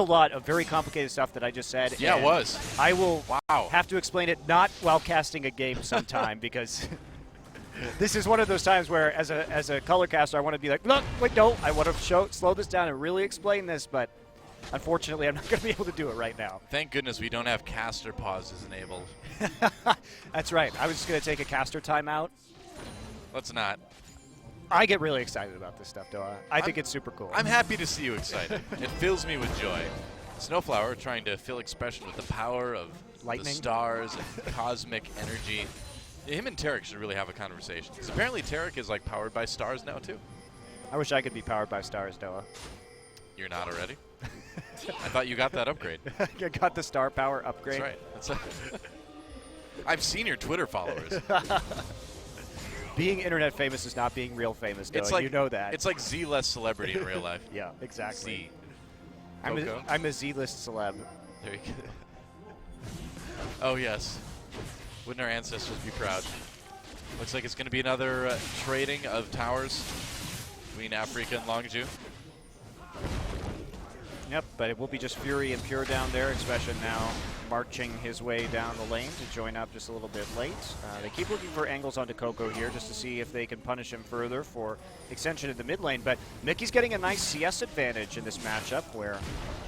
A lot of very complicated stuff that I just said. Yeah, it was. I will have to explain it not while casting a game sometime because this is one of those times where as a color caster I want to be like, look, wait, no, I want to slow this down and really explain this, but unfortunately I'm not going to be able to do it right now. Thank goodness we don't have caster pauses enabled. That's right. I was just going to take a caster timeout. Let's not. I get really excited about this stuff, though. I think it's super cool. I'm happy to see you excited. It fills me with joy. Snowflower trying to fill expression with the power of lightning, the stars, and cosmic energy. Him and Tarek should really have a conversation. Because apparently Tarek is like powered by stars now, too. I wish I could be powered by stars, Noah. You're not already? I thought you got that upgrade. You got the star power upgrade? That's right. I've seen your Twitter followers. Being internet famous is not being real famous, Noah. Like, you know that. It's like Z-less celebrity in real life. Yeah, exactly. Z. I'm a Z-list celeb. There you go. Oh, yes. Wouldn't our ancestors be proud? Looks like it's going to be another trading of towers between Afreeca and Longzhu. Yep, but it will be just Fury and Pure down there. Expression now marching his way down the lane to join up just a little bit late. They keep looking for angles onto Coco here just to see if they can punish him further for extension in the mid lane. But Mickey's getting a nice CS advantage in this matchup where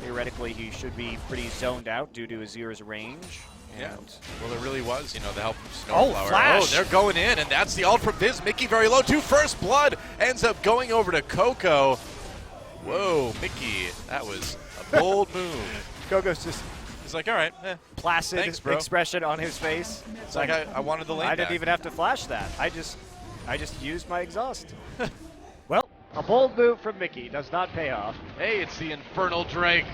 theoretically he should be pretty zoned out due to Azir's range. Yeah. Well, it really was, you know, the help from Snowflower. Oh, flash! Oh, they're going in, and that's the ult from Viz. Mickey very low, too. First blood ends up going over to Coco. Whoa, Mickey, that was a bold move. Coco's just... He's like, all right, placid thanks, bro. Expression on his face. It's like I wanted the lane I didn't even have to flash that. I just used my exhaust. Well, a bold move from Mickey does not pay off. Hey, it's the Infernal Drake.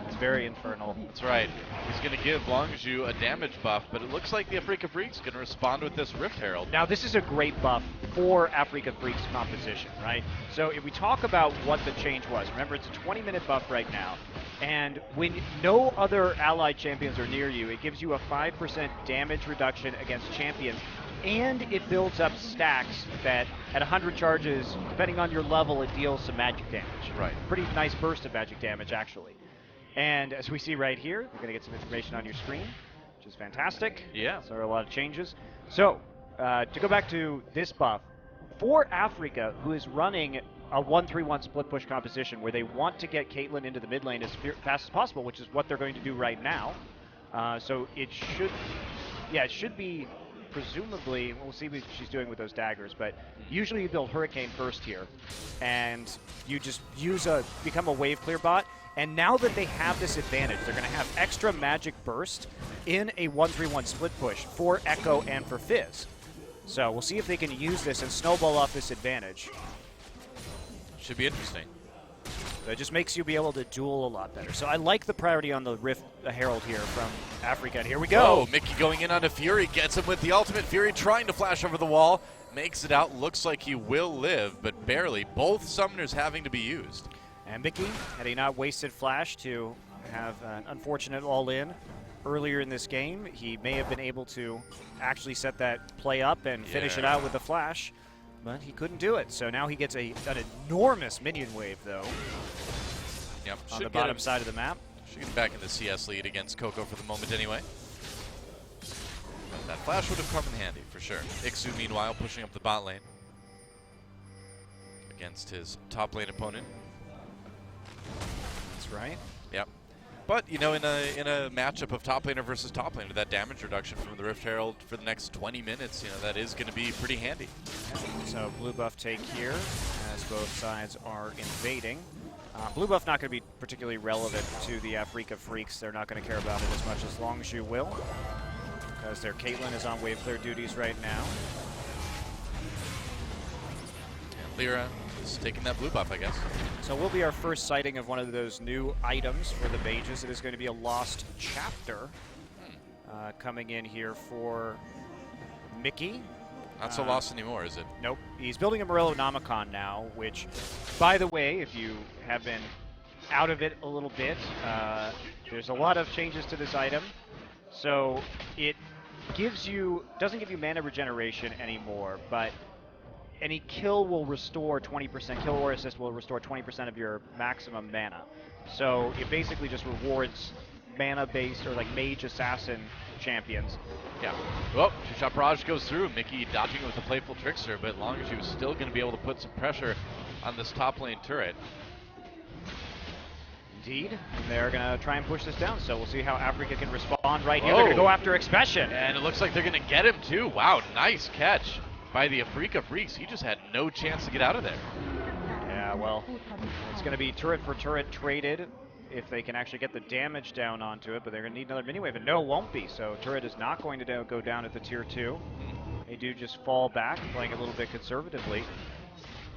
It's very infernal. That's right. He's going to give Longzhu a damage buff, but it looks like the Afreeca Freecs going to respond with this Rift Herald. Now, this is a great buff for Afreeca Freecs composition, right? So if we talk about what the change was, remember it's a 20-minute buff right now, and when no other allied champions are near you, it gives you a 5% damage reduction against champions, and it builds up stacks that at 100 charges, depending on your level, it deals some magic damage. Right. Pretty nice burst of magic damage, actually. And as we see right here, we're going to get some information on your screen, which is fantastic. Yeah. So there are a lot of changes. So, to go back to this buff, for Afreeca, who is running a 1-3-1 split push composition where they want to get Caitlyn into the mid lane as fast as possible, which is what they're going to do right now. So it should be presumably, we'll see what she's doing with those daggers, but usually you build Hurricane first here, and you just become a wave clear bot. And now that they have this advantage, they're going to have extra magic burst in a 1-3-1 split push for Echo and for Fizz. So we'll see if they can use this and snowball off this advantage. Should be interesting. So it just makes you be able to duel a lot better. So I like the priority on the Rift Herald here from Afreeca. And here we go. Oh, Mickey going in onto Fury, gets him with the ultimate. Fury trying to flash over the wall, makes it out. Looks like he will live, but barely. Both summoners having to be used. And Mickey, had he not wasted flash to have an unfortunate all-in earlier in this game, he may have been able to actually set that play up and finish it out with the flash, but he couldn't do it. So now he gets an enormous minion wave, though, on the bottom side of the map. Should get back in the CS lead against Coco for the moment anyway. That flash would have come in handy, for sure. Ixu, meanwhile, pushing up the bot lane against his top lane opponent. That's right. Yep. But, you know, in a matchup of top laner versus top laner, that damage reduction from the Rift Herald for the next 20 minutes, you know, that is going to be pretty handy. So blue buff take here as both sides are invading. Blue buff not going to be particularly relevant to the Afreeca Freecs. They're not going to care about it as much as Longzhu will, because their Caitlyn is on wave clear duties right now. And Lyra is taking that blue buff, I guess. So will be our first sighting of one of those new items for the mages. It is going to be a lost chapter coming in here for Mickey. Not so lost anymore, is it? Nope. He's building a Morellonomicon now, which, by the way, if you have been out of it a little bit, there's a lot of changes to this item. So it doesn't give you mana regeneration anymore, but any kill will restore 20%, kill or assist will restore 20% of your maximum mana. So it basically just rewards mana-based or like mage assassin champions. Yeah. Well, two-shot barrage goes through. Mickey dodging with a playful trickster, but Longzhu is still going to be able to put some pressure on this top lane turret. Indeed, and they're going to try and push this down, so we'll see how Afreeca can respond right here. They're going to go after Expression. And it looks like they're going to get him too. Wow, nice catch by the Afreeca Freecs. He just had no chance to get out of there. Yeah, well, it's going to be turret for turret traded if they can actually get the damage down onto it, but they're going to need another mini wave, and no, it won't be. So turret is not going to go down at the tier 2. They do just fall back, playing a little bit conservatively.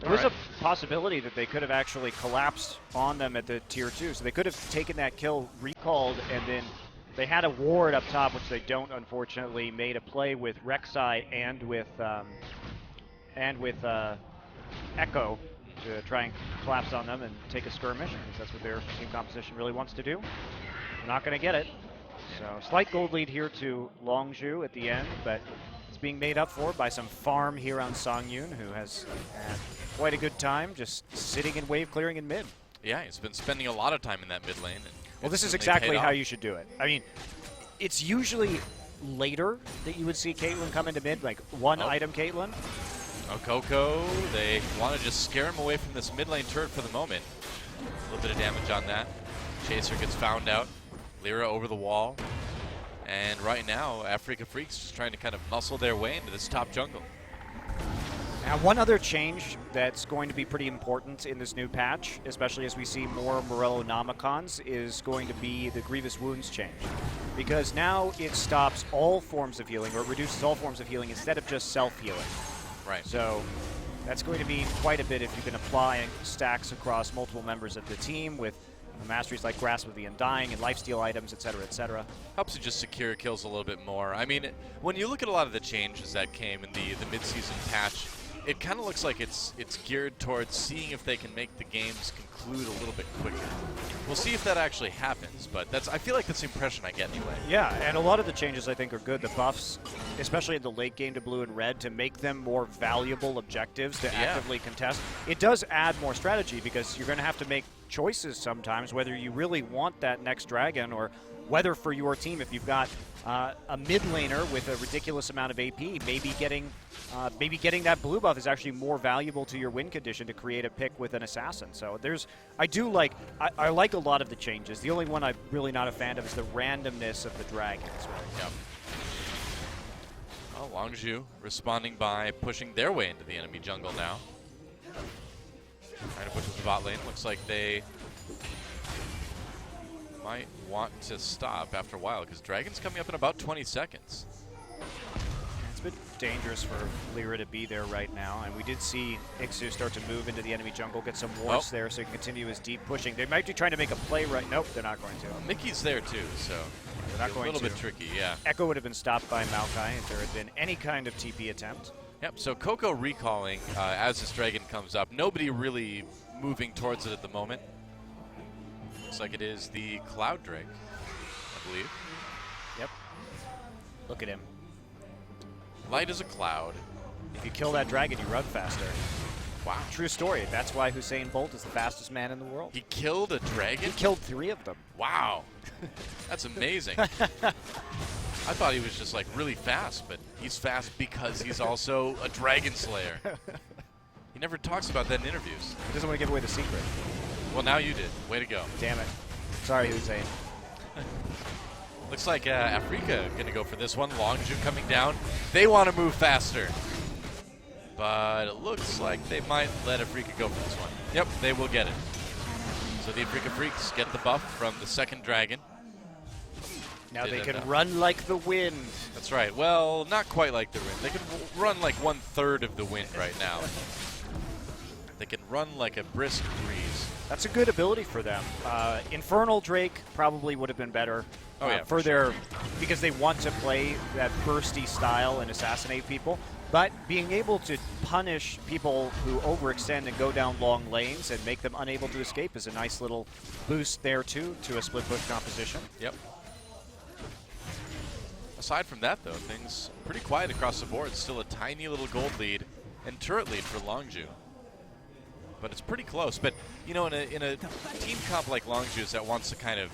There was a possibility that they could have actually collapsed on them at the tier 2, so they could have taken that kill, recalled, and then they had a ward up top, which they don't, unfortunately. Made a play with Rek'Sai and with Echo to try and collapse on them and take a skirmish, because that's what their team composition really wants to do. They're not going to get it. So slight gold lead here to Longzhu at the end, but it's being made up for by some farm here on Songyun, who has had quite a good time just sitting in wave clearing in mid. Yeah, he's been spending a lot of time in that mid lane. Well, this is exactly how you should do it. I mean, it's usually later that you would see Caitlyn come into mid, like one item Caitlyn. Oh, Coco, they want to just scare him away from this mid lane turret for the moment. A little bit of damage on that. Chaser gets found out. Lyra over the wall. And right now, Afreeca Freecs just trying to kind of muscle their way into this top jungle. Now, one other change that's going to be pretty important in this new patch, especially as we see more Morello Nomicons, is going to be the Grievous Wounds change. Because now it stops all forms of healing, or it reduces all forms of healing instead of just self-healing. Right. So that's going to be quite a bit if you can apply stacks across multiple members of the team with masteries like Grasp of the Undying and lifesteal items, etc., etc. Helps you just secure kills a little bit more. I mean, when you look at a lot of the changes that came in the mid-season patch, it kind of looks like it's geared towards seeing if they can make the games conclude a little bit quicker. We'll see if that actually happens, but I feel like that's the impression I get anyway. Yeah, and a lot of the changes I think are good. The buffs, especially in the late game to blue and red, to make them more valuable objectives to actively contest. It does add more strategy because you're going to have to make choices sometimes whether you really want that next dragon or whether for your team, if you've got a mid laner with a ridiculous amount of AP, maybe getting that blue buff is actually more valuable to your win condition to create a pick with an assassin. So I like a lot of the changes. The only one I'm really not a fan of is the randomness of the dragons. Right? Yep. Well, Longzhu responding by pushing their way into the enemy jungle now. Trying to push with the bot lane. Looks like they might want to stop after a while because Dragon's coming up in about 20 seconds. It's a bit dangerous for Lyra to be there right now, and we did see Ixu start to move into the enemy jungle, get some wards there so he can continue his deep pushing. They might be trying to make a play right. Nope, they're not going to. Mickey's there too, so they're not going a little bit tricky, yeah. Echo would have been stopped by Maokai if there had been any kind of TP attempt. Yep, so Coco recalling as this dragon comes up. Nobody really moving towards it at the moment. Looks like it is the Cloud Drake, I believe. Yep. Look at him. Light as a cloud. If you kill that dragon, you run faster. Wow. True story. That's why Usain Bolt is the fastest man in the world. He killed a dragon? He killed 3 of them. Wow. That's amazing. I thought he was just like really fast, but he's fast because he's also a dragon slayer. He never talks about that in interviews. He doesn't want to give away the secret. Well, now you did. Way to go. Damn it. Sorry, Hussein. Looks like Afreeca going to go for this one. Longzhu coming down. They want to move faster. But it looks like they might let Afreeca go for this one. Yep, they will get it. So the Afreeca Freecs get the buff from the second dragon. Now they can run like the wind. That's right. Well, not quite like the wind. They can run like 1/3 of the wind right now. They can run like a brisk breeze. That's a good ability for them. Infernal Drake probably would have been better for their because they want to play that bursty style and assassinate people. But being able to punish people who overextend and go down long lanes and make them unable to escape is a nice little boost there too to a split push composition. Yep. Aside from that, though, things pretty quiet across the board. Still a tiny little gold lead and turret lead for Longzhu. But it's pretty close. But, you know, in a team comp like Longzhu's that wants to kind of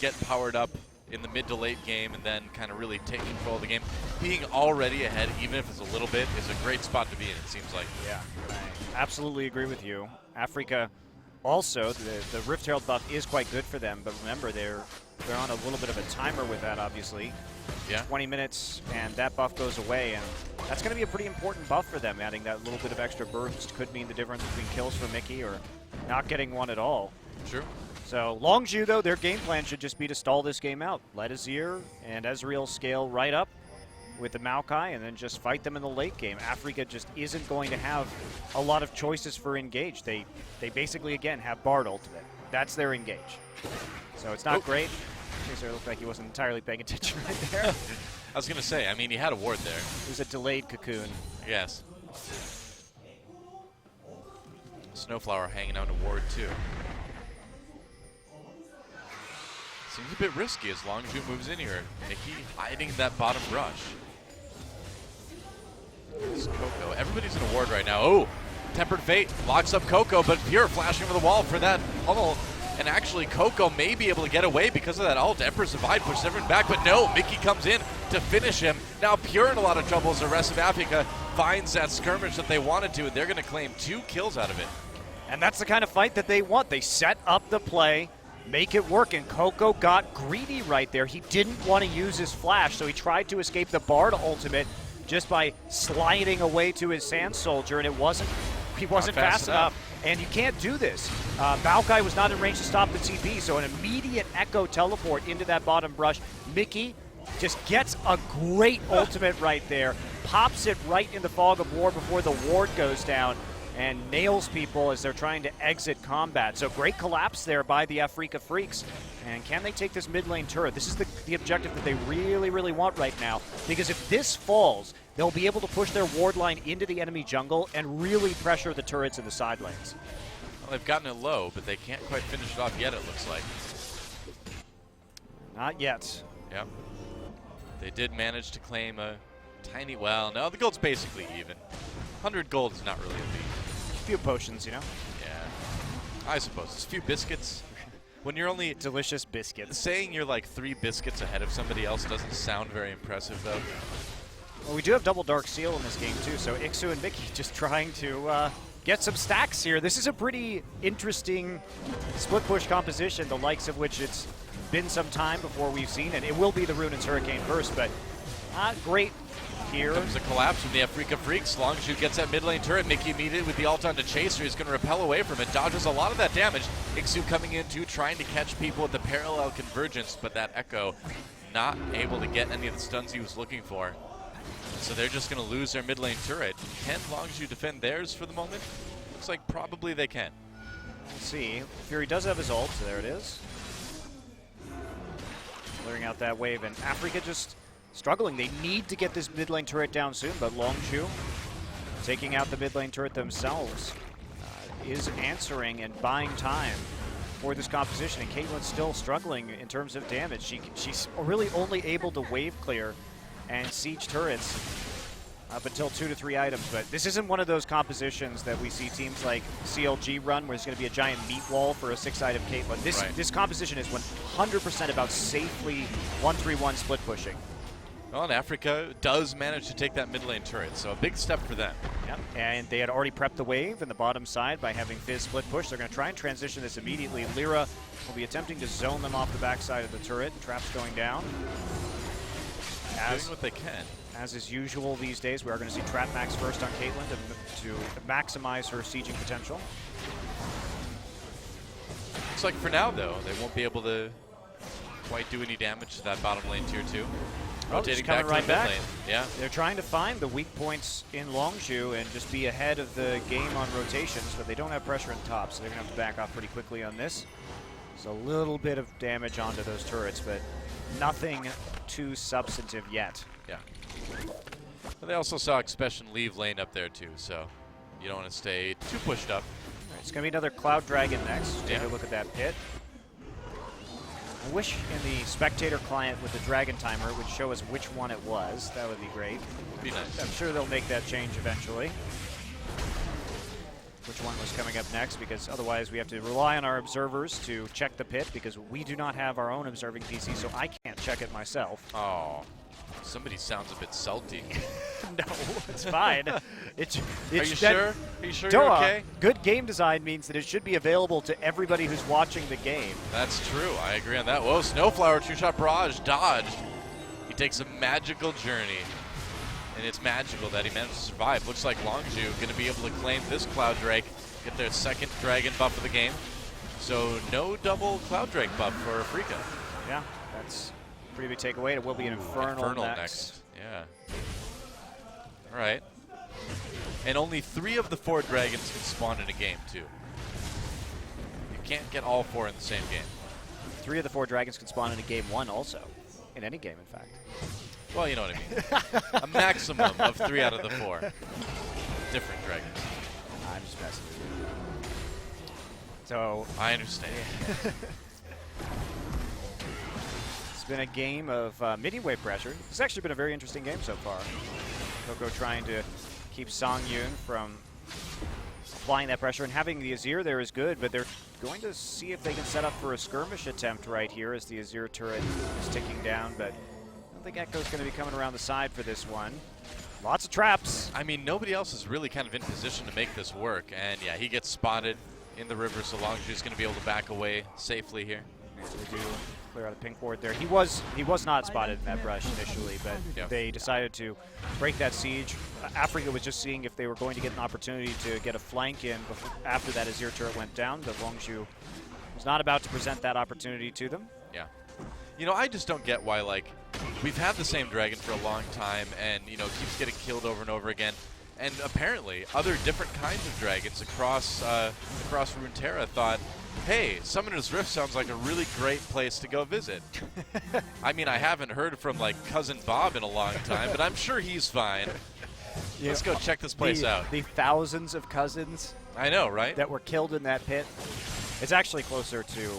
get powered up in the mid to late game and then kind of really take control of the game, being already ahead, even if it's a little bit, is a great spot to be in, it seems like. Yeah, I absolutely agree with you. Afreeca also, the Rift Herald buff is quite good for them, but remember, they're on a little bit of a timer with that, obviously. Yeah. 20 minutes, and that buff goes away, and that's going to be a pretty important buff for them. Adding that little bit of extra burst could mean the difference between kills for Mickey or not getting one at all. True. So Longzhu, though, their game plan should just be to stall this game out. Let Azir and Ezreal scale right up with the Maokai and then just fight them in the late game. Afreeca just isn't going to have a lot of choices for engage. They basically, again, have Bard ultimate. That's their engage. So it's not great. It looked like he wasn't entirely paying attention right there. I was going to say, I mean, he had a ward there. It was a delayed cocoon. Yes. Snowflower hanging out a ward, too. Seems a bit risky as Longzhu moves in here. Mickey hiding that bottom brush. It's Coco. Everybody's in a ward right now. Oh, Tempered Fate locks up Coco, but Pure flashing over the wall for that pummel. And actually, Coco may be able to get away because of that ult. Emperor Divide pushes everyone back, but no, Mickey comes in to finish him. Now Pure in a lot of trouble as the rest of Afreeca finds that skirmish that they wanted to, and they're going to claim 2 kills out of it. And that's the kind of fight that they want. They set up the play, make it work, and Coco got greedy right there. He didn't want to use his flash, so he tried to escape the Bard ultimate just by sliding away to his Sand Soldier, and he wasn't fast enough. And you can't do this. Maokai was not in range to stop the TP, so an immediate Echo teleport into that bottom brush. Mickey just gets a great ultimate right there, pops it right in the fog of war before the ward goes down, and nails people as they're trying to exit combat. So great collapse there by the Afreeca Freecs. And can they take this mid lane turret? This is the objective that they really, really want right now. Because if this falls, they'll be able to push their ward line into the enemy jungle and really pressure the turrets in the side lanes. Well, they've gotten it low, but they can't quite finish it off yet, it looks like. Not yet. Yep. They did manage to claim a tiny, well, no, the gold's basically even. 100 gold is not really a lead. A few potions, you know? Yeah, I suppose. It's a few biscuits. When you're only... Delicious biscuits. Saying you're like 3 biscuits ahead of somebody else doesn't sound very impressive, though. Well, we do have double Dark Seal in this game, too, so Ixu and Mickey just trying to get some stacks here. This is a pretty interesting split push composition, the likes of which it's been some time before we've seen it. It will be the Runaan's Hurricane first, but not great here. Comes a collapse from the Afreeca Freecs. Longzhu gets that mid lane turret. Mickey immediately with the ult onto Chaser. He's going to repel away from it. Dodges a lot of that damage. Ixu coming in too, trying to catch people at the parallel convergence, but that Echo not able to get any of the stuns he was looking for. So they're just going to lose their mid lane turret. Can Longzhu defend theirs for the moment? Looks like probably they can. We'll see. Fury does have his ult, so there it is. Clearing out that wave, and Afreeca just struggling. They need to get this mid lane turret down soon, but Longzhu taking out the mid lane turret themselves is answering and buying time for this composition, and Caitlyn's still struggling in terms of damage. She's really only able to wave clear and siege turrets up until 2 to 3 items, but this isn't one of those compositions that we see teams like CLG run where there's going to be a giant meat wall for a 6-item Caitlyn. This composition is 100% about safely 1-3-1 split pushing. Well, and Afreeca does manage to take that mid lane turret, so a big step for them. Yep, and they had already prepped the wave in the bottom side by having Fizz split push. They're going to try and transition this immediately. Lyra will be attempting to zone them off the backside of the turret. Traps going down. Doing what they can. As is usual these days, we are going to see Trap Max first on Caitlyn to maximize her sieging potential. Looks like for now, though, they won't be able to quite do any damage to that bottom lane tier 2. Rotating back to the mid lane. Yeah. They're trying to find the weak points in Longzhu and just be ahead of the game on rotations, but they don't have pressure in top, so they're going to have to back off pretty quickly on this. So a little bit of damage onto those turrets, but nothing too substantive yet. Yeah. But they also saw Expression leave lane up there too, so you don't want to stay too pushed up. Right, it's going to be another Cloud Dragon next. Take a look at that pit. I wish in the spectator client with the Dragon Timer it would show us which one it was. That would be great. Be nice. I'm sure they'll make that change eventually. which one was coming up next, because otherwise we have to rely on our observers to check the pit, because we do not have our own observing PC, so I can't check it myself. Oh, somebody sounds a bit salty. No, it's fine. Are you that, sure? Are you sure Doa, you're okay? Good game design means that it should be available to everybody who's watching the game. That's true. I agree on that. Whoa, Snowflower, two-shot barrage, dodged. He takes a magical journey. And it's magical that he managed to survive. Looks like Longzhu going to be able to claim this Cloud Drake, get their second Dragon buff of the game. So no double Cloud Drake buff for Afreeca. Yeah, that's a pretty big takeaway. It will be an Infernal next. Yeah. All right. And only 3 of the 4 dragons can spawn in a game, too. You can't get all 4 in the same game. 3 of the 4 dragons can spawn in a game 1 also. In any game, in fact. Well, you know what I mean. A maximum of 3 out of the 4. Different dragons. I'm just messing with you. So I understand. It's been a game of mid-wave pressure. It's actually been a very interesting game so far. Coco trying to keep Songyun from applying that pressure, and having the Azir there is good, but they're going to see if they can set up for a skirmish attempt right here as the Azir turret is ticking down, but I don't think Echo's going to be coming around the side for this one. Lots of traps. I mean, nobody else is really kind of in position to make this work, and yeah, he gets spotted in the river, so Longzhu's going to be able to back away safely here. So we do clear out a pink board there. He was not spotted in that brush initially, but they decided to break that siege. Afreeca was just seeing if they were going to get an opportunity to get a flank in after that Azir turret went down. The Longzhu was not about to present that opportunity to them. Yeah. You know, I just don't get why, like, we've had the same dragon for a long time and, you know, keeps getting killed over and over again. And apparently, other different kinds of dragons across Runeterra thought, hey, Summoner's Rift sounds like a really great place to go visit. I mean, I haven't heard from, like, Cousin Bob in a long time, but I'm sure he's fine. Yeah. Let's go check this place out. The thousands of cousins. I know, right? That were killed in that pit. It's actually closer to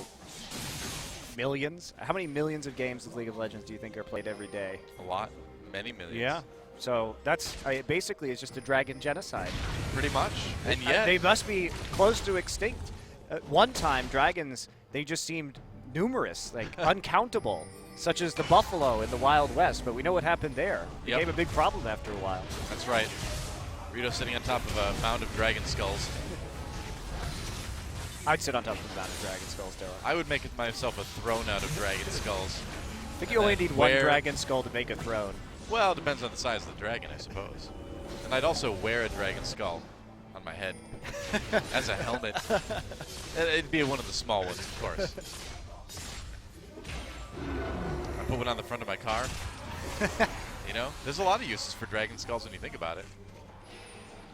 millions. How many millions of games of League of Legends do you think are played every day? A lot. Many millions. Yeah. So that's basically it's just a dragon genocide. Pretty much. And yet they must be close to extinct. At one time, dragons, they just seemed numerous, like uncountable, such as the buffalo in the Wild West. But we know what happened there. It became a big problem after a while. That's right. Rito sitting on top of a mound of dragon skulls. I'd sit on top of a mound of dragon skulls, Dylan. I would make myself a throne out of dragon skulls. I think you only need one dragon skull to make a throne. Well, it depends on the size of the dragon, I suppose. And I'd also wear a dragon skull on my head as a helmet. It'd be one of the small ones, of course. I put one on the front of my car. You know, there's a lot of uses for dragon skulls when you think about it.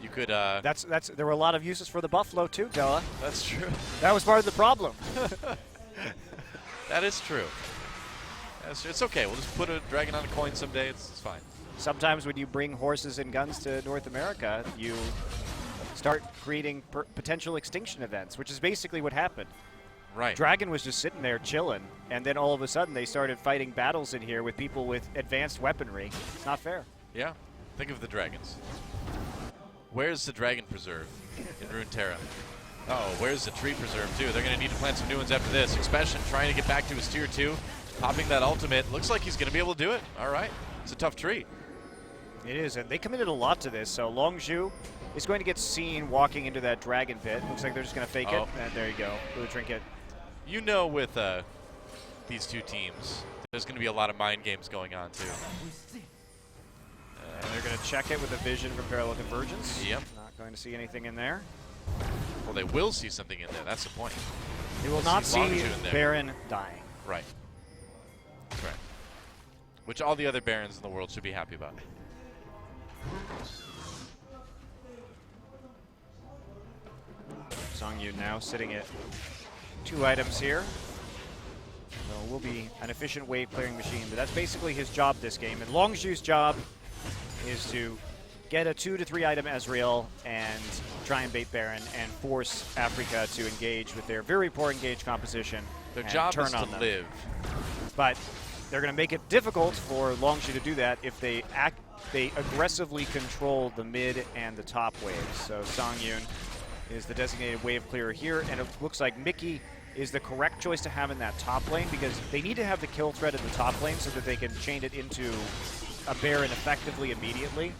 You could. There were a lot of uses for the buffalo too, Doa. That's true. That was part of the problem. That is true. It's okay. We'll just put a dragon on a coin someday. It's fine. Sometimes when you bring horses and guns to North America, you start creating potential extinction events, which is basically what happened. Right. Dragon was just sitting there chilling, and then all of a sudden they started fighting battles in here with people with advanced weaponry. It's not fair. Yeah. Think of the dragons. Where's the dragon preserve in Runeterra? Uh-oh, where's the tree preserve, too? They're going to need to plant some new ones after this. Expression trying to get back to his tier 2. Popping that ultimate. Looks like he's going to be able to do it. All right. It's a tough tree. It is, and they committed a lot to this. So Longzhu is going to get seen walking into that dragon pit. Looks like they're just going to fake it. And there you go. Blue trinket. You know, with these two teams, there's going to be a lot of mind games going on, too. And they're going to check it with a vision from Parallel Convergence. Yep. Not going to see anything in there. Well, they will see something in there. That's the point. They will not see Baron dying. Right. That's right. Which all the other Barons in the world should be happy about. Songyun now sitting at 2 items here. So will be an efficient wave clearing machine, but that's basically his job this game. And Longzhu's job is to get a 2 to 3 item Ezreal and try and bait Baron and force Afreeca to engage with their very poor engage composition. Their job is to live. But they're going to make it difficult for Longzhu to do that if they aggressively control the mid and the top waves. So Songyun is the designated wave clearer here, and it looks like Mickey is the correct choice to have in that top lane because they need to have the kill threat in the top lane so that they can chain it into a Baron effectively immediately.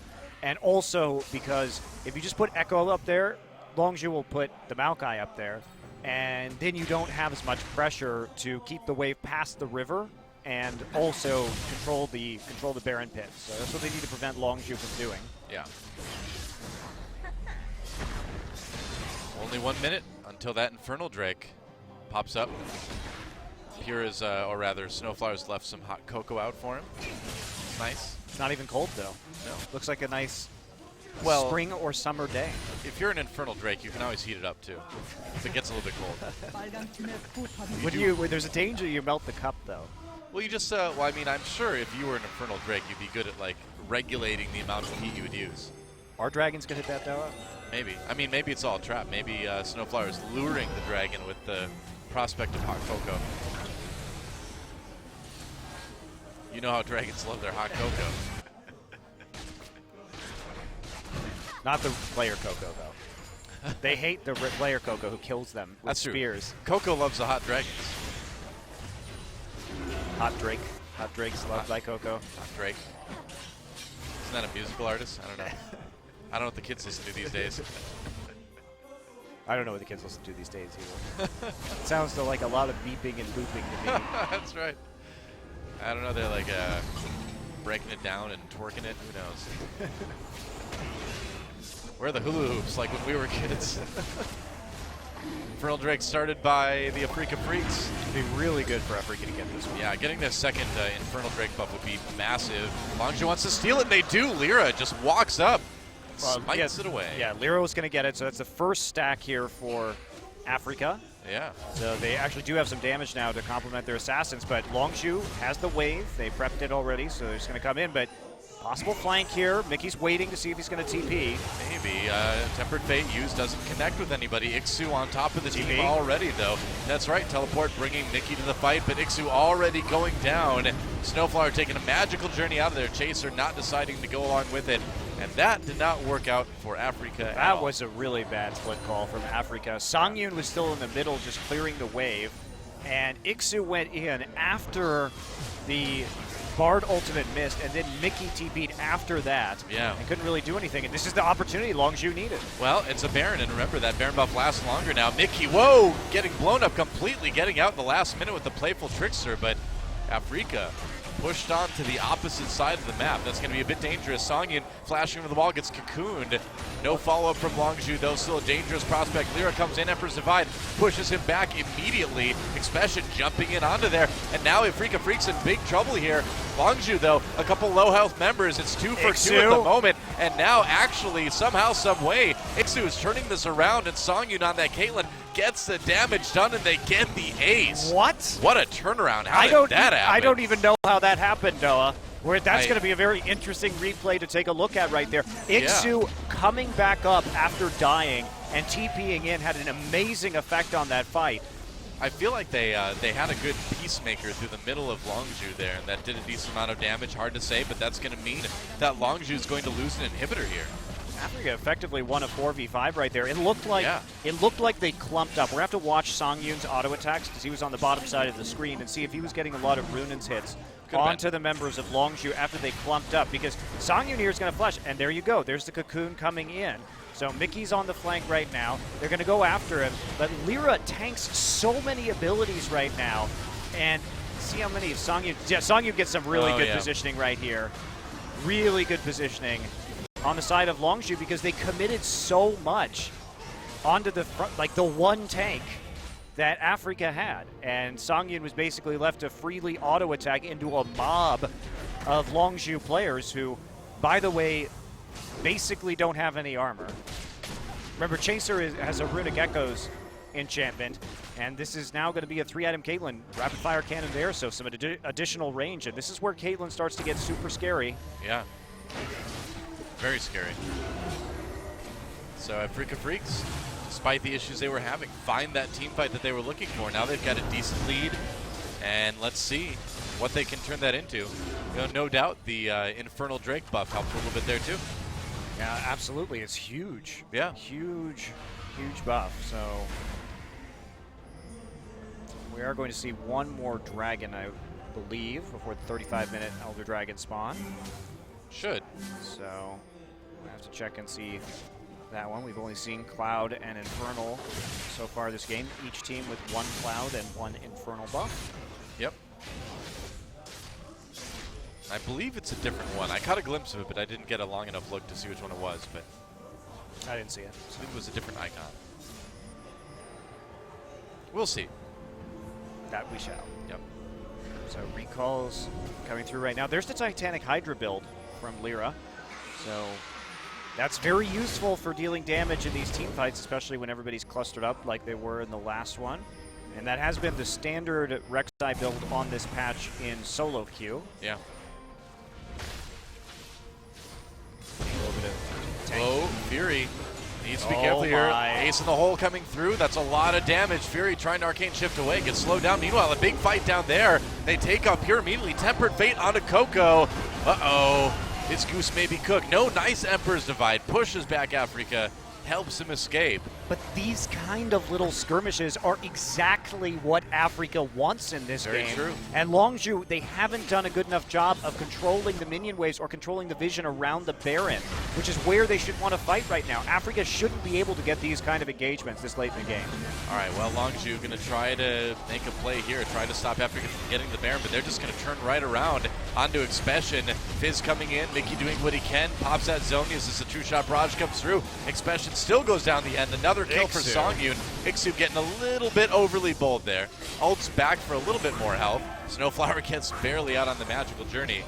And also because if you just put Echo up there, Longzhu will put the Maokai up there, and then you don't have as much pressure to keep the wave past the river and also control the Baron pit. So that's what they need to prevent Longzhu from doing. Yeah. Only 1 minute until that Infernal Drake pops up. Pure is, or rather, Snowflower's left some hot cocoa out for him. It's nice. It's not even cold though. No. Looks like a nice spring or summer day. If you're an Infernal Drake, you can always heat it up too. If it gets a little bit cold. There's a danger you melt the cup though. Well, you just, well, I mean, I'm sure if you were an Infernal Drake, you'd be good at, like, regulating the amount of heat you would use. Are dragons gonna hit that though? Maybe. I mean, maybe it's all a trap. Maybe Snowflower is luring the dragon with the prospect of hot cocoa. You know how dragons love their hot cocoa. Not the player Coco though. They hate the player Coco who kills them with That's spears. True. Coco loves the hot dragons. Hot Drake. Hot Drake's loved by Coco. Hot Drake. Isn't that a musical artist? I don't know. I don't know what the kids listen to these days. I don't know what the kids listen to these days either. It sounds like a lot of beeping and booping to me. That's right. I don't know. They're like breaking it down and twerking it. Who knows? Where are the hula hoops like when we were kids? Infernal Drake started by the Afreeca Freecs. It'd be really good for Afreeca to get this one. Yeah, getting their second Infernal Drake buff would be massive. Longzhu wants to steal it, and they do. Lyra just walks up, smites it away. Yeah, Lyra was going to get it, so that's the first stack here for Afreeca. Yeah. So they actually do have some damage now to complement their assassins, but Longzhu has the wave. They prepped it already, so they're just going to come in, but possible flank here. Mickey's waiting to see if he's going to TP. Maybe. Tempered Fate used doesn't connect with anybody. Ixu on top of the TP. team already, though. That's right. Teleport bringing Mickey to the fight, but Ixu already going down. Snowflower taking a magical journey out of there. Chaser not deciding to go along with it. And that did not work out for Afreeca. That was a really bad split call from Afreeca. Songyun was still in the middle, just clearing the wave. And Ixu went in after the Bard ultimate missed, and then Mickey TP'd after that. Yeah. And couldn't really do anything. And this is the opportunity Longzhu needed. Well, it's a Baron, and remember that Baron buff lasts longer now. Mickey, whoa, getting blown up completely, getting out in the last minute with the playful trickster, but Afreeca pushed on to the opposite side of the map. That's going to be a bit dangerous. Songyun flashing over the wall, gets cocooned. No follow-up from Longzhu, though. Still a dangerous prospect. Lyra comes in, Emperor's Divide pushes him back immediately. Expression jumping in onto there. And now Afreeca Freecs in big trouble here. Longzhu, though, a couple low-health members. It's 2 for 2 at the moment. And now, actually, somehow, some way, Ixu is turning this around, and Songyun on that Caitlyn gets the damage done, and they get the ace. What? What a turnaround. How did that happen? I don't even know how that happened, Noah. That's going to be a very interesting replay to take a look at right there. Ixu coming back up after dying and TPing in had an amazing effect on that fight. I feel like they had a good peacemaker through the middle of Longzhu there, and that did a decent amount of damage. Hard to say, but that's going to mean that Longzhu is going to lose an inhibitor here. Afreeca effectively won a 4v5 right there. It looked like they clumped up. We're going to have to watch Songyun's auto attacks because he was on the bottom side of the screen and see if he was getting a lot of Runan's hits onto the members of Longzhu after they clumped up, because Songyun here is going to flash, and there you go. There's the cocoon coming in. So Mickey's on the flank right now. They're going to go after him, but Lyra tanks so many abilities right now, and see how many Songyun. Yeah, Songyun gets some really good positioning right here. Really good positioning on the side of Longzhu because they committed so much onto the front, like the one tank that Afreeca had. And Songyun was basically left to freely auto-attack into a mob of Longzhu players who, by the way, basically don't have any armor. Remember, Chaser has a Runic Echoes enchantment, and this is now going to be a 3-item Caitlyn. Rapid fire cannon there, so some additional range, and this is where Caitlyn starts to get super scary. Yeah. Very scary. So Afreeca Freecs, despite the issues they were having, find that team fight that they were looking for. Now they've got a decent lead, and let's see what they can turn that into. You know, no doubt the Infernal Drake buff helped a little bit there too. Yeah, absolutely. It's huge. Yeah. Huge Huge buff. So we are going to see one more dragon, I believe, before the 35-minute Elder Dragon spawn. Should. So we have to check and see that one. We've only seen Cloud and Infernal so far this game. Each team with one Cloud and one Infernal buff. Yep. I believe it's a different one. I caught a glimpse of it, but I didn't get a long enough look to see which one it was. But I didn't see it. I think it was a different icon. We'll see. That we shall. Yep. So recalls coming through right now. There's the Titanic Hydra build from Lyra. So that's very useful for dealing damage in these team fights, especially when everybody's clustered up like they were in the last one. And that has been the standard Rek'Sai build on this patch in solo queue. Yeah. A little bit of tank. Oh, Fury needs to be careful here. Ace in the hole coming through. That's a lot of damage. Fury trying to Arcane Shift away. Gets slowed down. Meanwhile, a big fight down there. They take up here immediately. Tempered Fate onto Coco. Uh-oh. This goose may be cooked. No, nice Emperor's Divide. Pushes back Afreeca. Helps him escape. But these kind of little skirmishes are exactly what Afreeca wants in this game. Very true. And Longzhu, they haven't done a good enough job of controlling the minion waves or controlling the vision around the Baron, which is where they should want to fight right now. Afreeca shouldn't be able to get these kind of engagements this late in the game. All right, well, Longzhu going to try to make a play here, try to stop Afreeca from getting the Baron, but they're just going to turn right around onto Expression. Fizz coming in, Mickey doing what he can, pops at Zonius as the true shot barrage comes through. Expression still goes down the end. Another kill for Songyun. Ixu getting a little bit overly bold there. Ult's back for a little bit more health. Snowflower gets barely out on the magical journey.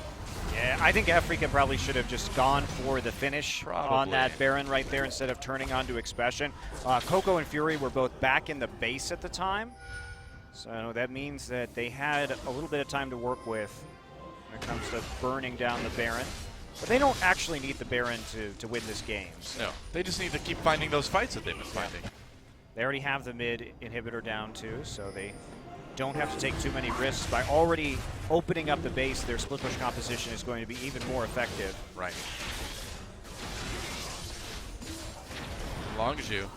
Yeah, I think Afreeca probably should have just gone for the finish on that Baron right there instead of turning onto Expression. Coco and Fury were both back in the base at the time. So that means that they had a little bit of time to work with when it comes to burning down the Baron. But they don't actually need the Baron to win this game. No, they just need to keep finding those fights that they've been finding. They already have the mid inhibitor down too, so they don't have to take too many risks. By already opening up the base, their split push composition is going to be even more effective. Right. Longzhu,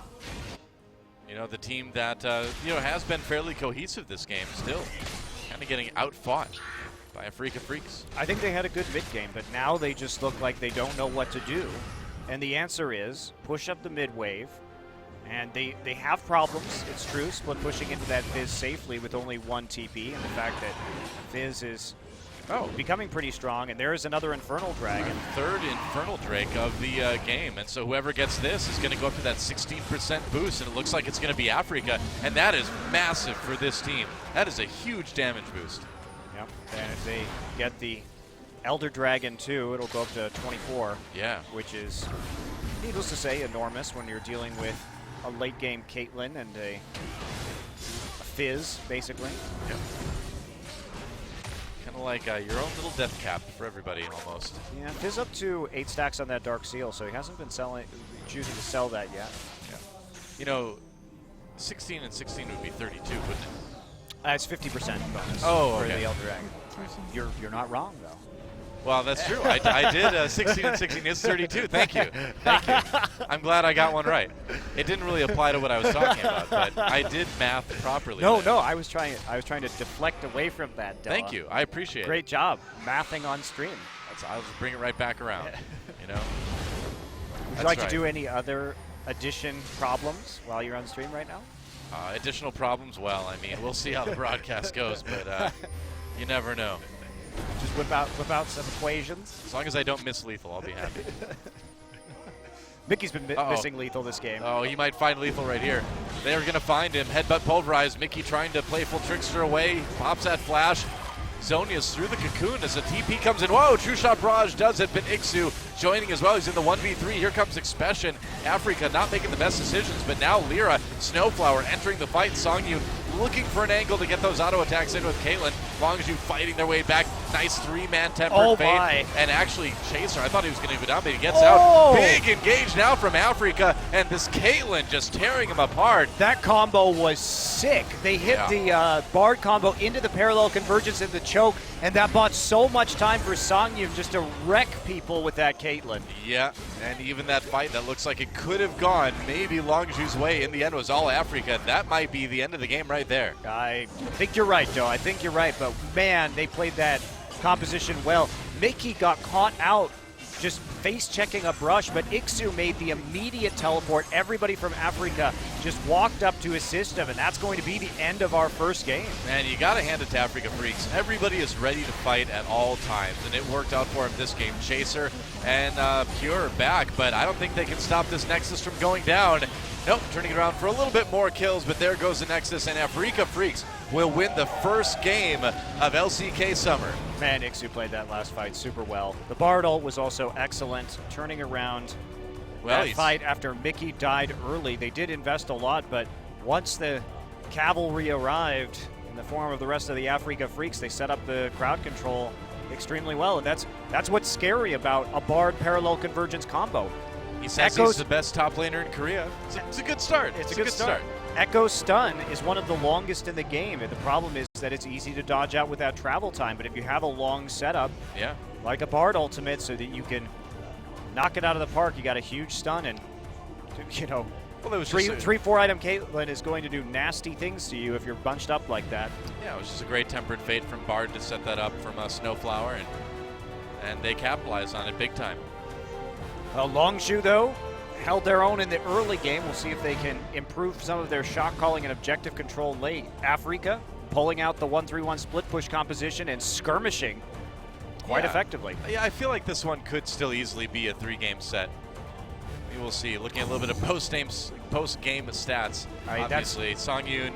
you know, the team that has been fairly cohesive this game still, kind of getting outfought by Afreeca Freecs. I think they had a good mid game, but now they just look like they don't know what to do. And the answer is push up the mid wave. And they have problems, it's true, split pushing into that Fizz safely with only one TP, and the fact that Fizz is becoming pretty strong, and there is another Infernal Dragon. Third Infernal Drake of the game, and so whoever gets this is going to go up to that 16% boost, and it looks like it's going to be Afreeca, and that is massive for this team. That is a huge damage boost. Yep, and if they get the Elder Dragon too, it'll go up to 24. Yeah. Which is, needless to say, enormous when you're dealing with a late game Caitlyn and a Fizz, basically. Yep. Kind of like your own little death cap for everybody, almost. Yeah, Fizz up to 8 stacks on that Dark Seal, so he hasn't been choosing to sell that yet. Yeah. You know, 16 and 16 would be 32, wouldn't it? It's 50% bonus for the Elder Dragon. You're not wrong, though. Well, that's true. I did 16 and 16 is 32. Thank you. Thank you. I'm glad I got one right. It didn't really apply to what I was talking about, but I did math properly. No, I was trying to deflect away from that. Thank you. I appreciate it. Great job mathing on stream. I'll just bring it right back around. You know. Would you like to do any other addition problems while you're on stream right now? Additional problems? Well, I mean, we'll see how the broadcast goes, but you never know. Just whip out some equations. As long as I don't miss lethal, I'll be happy. Mickey's been missing lethal this game. Oh, he might find lethal right here. They're going to find him. Headbutt pulverized. Mickey trying to playful trickster away. Pops that flash. Zonius through the cocoon as the TP comes in. Whoa, True Shot Barrage does it, but Ixu joining as well. He's in the 1v3. Here comes Expression. Afreeca not making the best decisions, but now Lyra, Snowflower entering the fight. Songyun looking for an angle to get those auto attacks in with Caitlyn. Longzhu fighting their way back. Nice 3-man tempered fade. And actually, Chaser, I thought he was going to go down, but he gets out. Big engage now from Afreeca, and this Caitlyn just tearing him apart. That combo was sick. They hit the Bard combo into the parallel convergence in the choke, and that bought so much time for Songyun just to wreck people with that Caitlyn. Yeah, and even that fight that looks like it could have gone maybe Longzhu's way, in the end was all Afreeca. That might be the end of the game right there. I think you're right, Joe. I think you're right, but man, they played that composition well. Mickey got caught out just face-checking a brush, but Ixu made the immediate teleport. Everybody from Afreeca just walked up to assist him, and that's going to be the end of our first game. Man, you got to hand it to Afreeca Freecs. Everybody is ready to fight at all times, and it worked out for him this game. Chaser and Pure back, but I don't think they can stop this Nexus from going down. Nope, turning it around for a little bit more kills, but there goes the Nexus, and Afreeca Freecs will win the first game of LCK Summer. Man, Ixu played that last fight super well. The Bard ult was also excellent, turning around that fight after Mickey died early. They did invest a lot, but once the cavalry arrived in the form of the rest of the Afreeca Freecs, they set up the crowd control extremely well, and that's what's scary about a Bard parallel convergence combo. He says he's the best top laner in Korea. It's a good start. It's a good start. Echo stun is one of the longest in the game, and the problem is that it's easy to dodge out without travel time, but if you have a long setup, like a Bard ultimate, so that you can knock it out of the park, you got a huge stun, and, you know, well, three 4-item Caitlyn is going to do nasty things to you if you're bunched up like that. Yeah, it was just a great tempered fate from Bard to set that up from Snowflower, and they capitalized on it big time. Longzhu, though, held their own in the early game. We'll see if they can improve some of their shot calling and objective control late. Afreeca pulling out the 1-3-1 split push composition and skirmishing quite effectively. Yeah, I feel like this one could still easily be a 3-game set. We will see. Looking at a little bit of post-game stats, obviously. Songyun,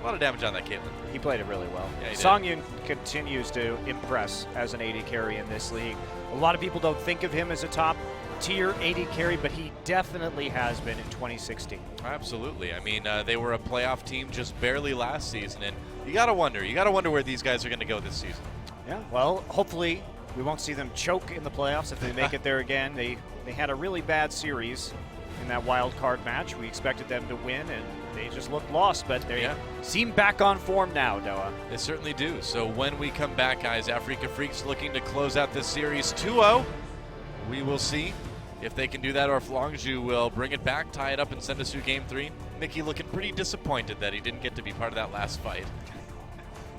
a lot of damage on that Caitlyn. He played it really well. Yeah, Songyun continues to impress as an AD carry in this league. A lot of people don't think of him as a top tier AD carry, but he definitely has been in 2016. Absolutely. I mean, they were a playoff team just barely last season, and you gotta wonder where these guys are going to go this season. Yeah. Well, hopefully we won't see them choke in the playoffs if they make it there again. They had a really bad series in that wild card match. We expected them to win, and they just looked lost, but they seem back on form now, Noah. They certainly do. So when we come back, guys, Afreeca Freecs looking to close out this series 2-0. We will see if they can do that, or if Longzhu will bring it back, tie it up, and send us through Game 3. Mickey looking pretty disappointed that he didn't get to be part of that last fight.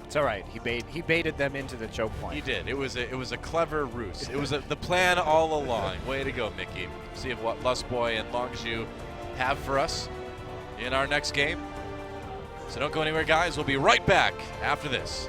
It's all right. He baited them into the choke point. He did. It was a clever ruse. It was the plan all along. Way to go, Mickey. See if what Lustboy and Longzhu have for us in our next game. So don't go anywhere, guys. We'll be right back after this.